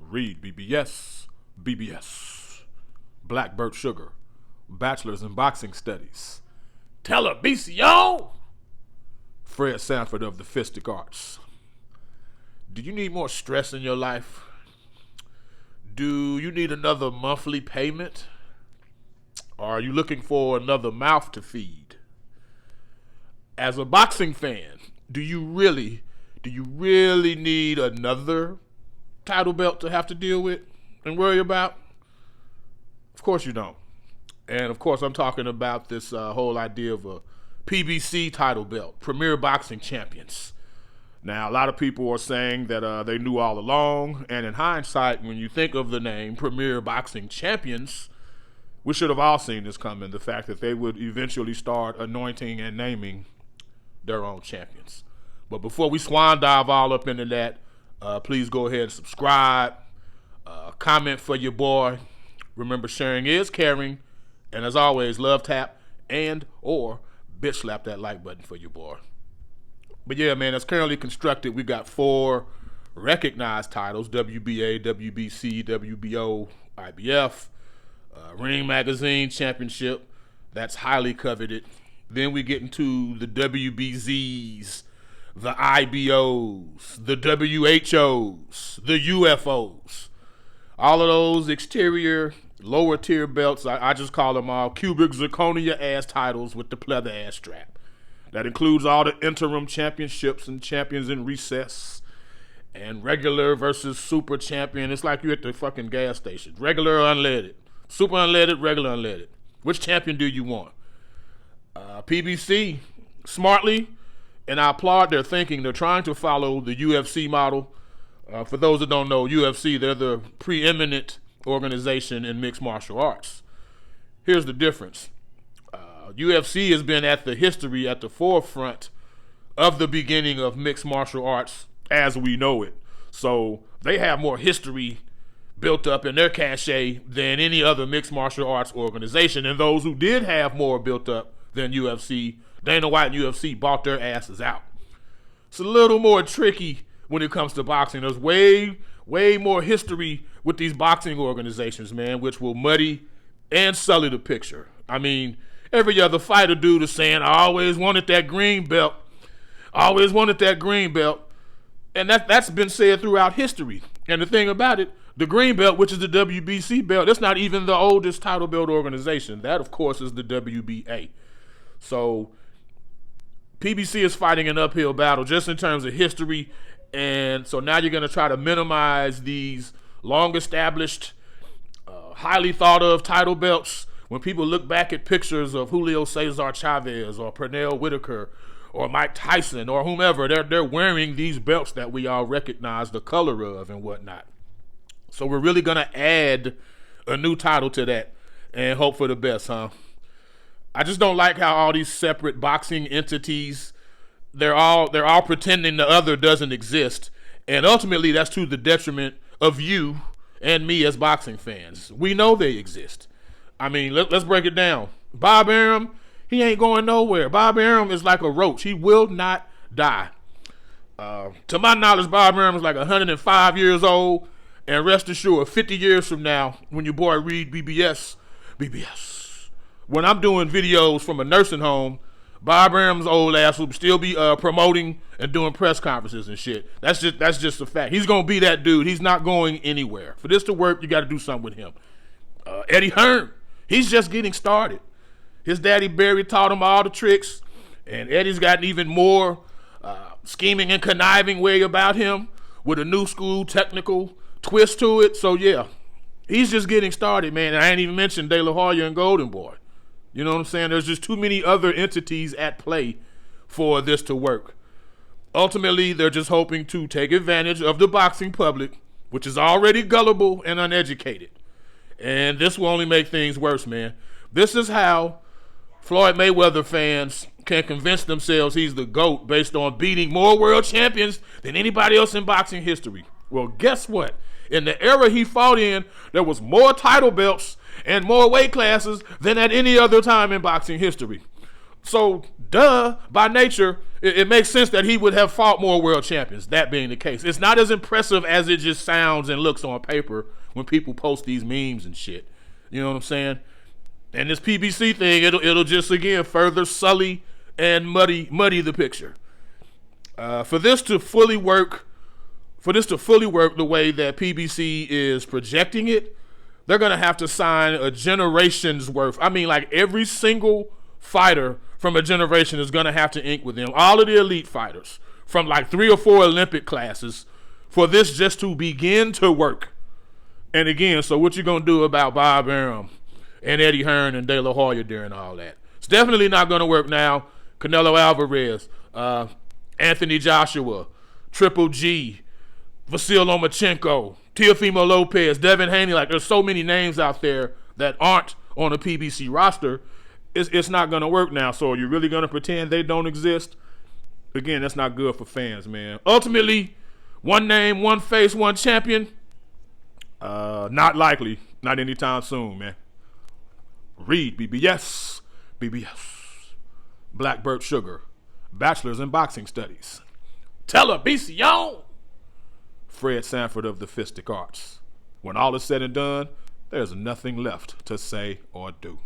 REED-BBS, BBS, Blackbird Sugar, Bachelor's in Boxing Studies, Televisión, Fred Sanford of the Fistic Arts. Do you need more stress in your life? Do you need another monthly payment? Or are you looking for another mouth to feed? As a boxing fan, do you really need another title belt to have to deal with and worry about? Of course you don't. And of course I'm talking about this whole idea of a PBC title belt, Premier Boxing Champions. Now, a lot of people are saying that they knew all along, and in hindsight, when you think of the name Premier Boxing Champions, we should have all seen this coming, the fact that they would eventually start anointing and naming their own champions. But before we swan dive all up into that, please go ahead and subscribe, comment for your boy. Remember, sharing is caring, and as always, love tap and or bitch slap that like button for your boy. But yeah, man, as currently constructed, we got 4 recognized titles: WBA, WBC, WBO, IBF, Ring Magazine Championship. That's highly coveted. Then we get into the WBZs, the IBOs, the WHOs, the UFOs. All of those exterior, lower tier belts, I just call them all cubic zirconia ass titles with the pleather ass strap. That includes all the interim championships and champions in recess and regular versus super champion. It's like you're at the fucking gas station. Regular or unleaded. Super unleaded, regular unleaded. Which champion do you want? PBC, smartly, and I applaud their thinking. They're trying to follow the UFC model. For those that don't know, UFC, they're the preeminent organization in mixed martial arts. Here's the difference. UFC has been at the forefront of the beginning of mixed martial arts as we know it. So they have more history built up in their cachet than any other mixed martial arts organization. And those who did have more built up than UFC, Dana White and UFC bought their asses out. It's a little more tricky when it comes to boxing. There's way more history with these boxing organizations, man, which will muddy and sully the picture. I mean, every other fighter dude is saying, I always wanted that green belt. Always wanted that green belt. And that's been said throughout history. And the thing about it, the green belt, which is the WBC belt, that's not even the oldest title belt organization. That, of course, is the WBA. So PBC is fighting an uphill battle just in terms of history. And so now you're going to try to minimize these long-established, highly thought-of title belts. When people look back at pictures of Julio Cesar Chavez or Pernell Whitaker or Mike Tyson or whomever, they're wearing these belts that we all recognize the color of and whatnot. So we're really going to add a new title to that and hope for the best, huh? I just don't like how all these separate boxing entities, they're all pretending the other doesn't exist. And ultimately, that's to the detriment of you and me as boxing fans. We know they exist. I mean, let's break it down. Bob Arum, he ain't going nowhere. Bob Arum is like a roach. He will not die. To my knowledge, Bob Arum is like 105 years old. And rest assured, 50 years from now, when your boy REED-BBS, BBS, when I'm doing videos from a nursing home, Bob Arum's old ass will still be promoting and doing press conferences and shit. That's just a fact. He's going to be that dude. He's not going anywhere. For this to work, you got to do something with him. Eddie Hearn. He's just getting started. His daddy Barry taught him all the tricks, and Eddie's got an even more scheming and conniving way about him with a new school technical twist to it. So yeah, he's just getting started, man. And I ain't even mentioned De La Hoya and Golden Boy. You know what I'm saying? There's just too many other entities at play for this to work. Ultimately, they're just hoping to take advantage of the boxing public, which is already gullible and uneducated. And this will only make things worse, man. This is how Floyd Mayweather fans can convince themselves he's the GOAT based on beating more world champions than anybody else in boxing history. Well, guess what? In the era he fought in, there was more title belts and more weight classes than at any other time in boxing history. So, by nature, it makes sense that he would have fought more world champions, that being the case. It's not as impressive as it just sounds and looks on paper when people post these memes and shit. You know what I'm saying? And this PBC thing, it'll just, again, further sully and muddy the picture. For this to fully work the way that PBC is projecting it, they're going to have to sign a generation's worth. I mean, like, every single fighter from a generation is going to have to ink with them. All of the elite fighters from like 3 or 4 Olympic classes for this just to begin to work. And again, so what you going to do about Bob Arum and Eddie Hearn and De La Hoya during all that? It's definitely not going to work now. Canelo Alvarez, Anthony Joshua, Triple G, Vasil Lomachenko, Teofimo Lopez, Devin Haney. Like, there's so many names out there that aren't on the PBC roster. It's not going to work now. So are you really going to pretend they don't exist? Again, that's not good for fans, man. Ultimately, one name, one face, one champion. Not likely. Not anytime soon, man. REED-BBS. BBS. Blackbird Sugar. Bachelor's in Boxing Studies. Televisión. Fred Sanford of the Fistic Arts. When all is said and done, there's nothing left to say or do.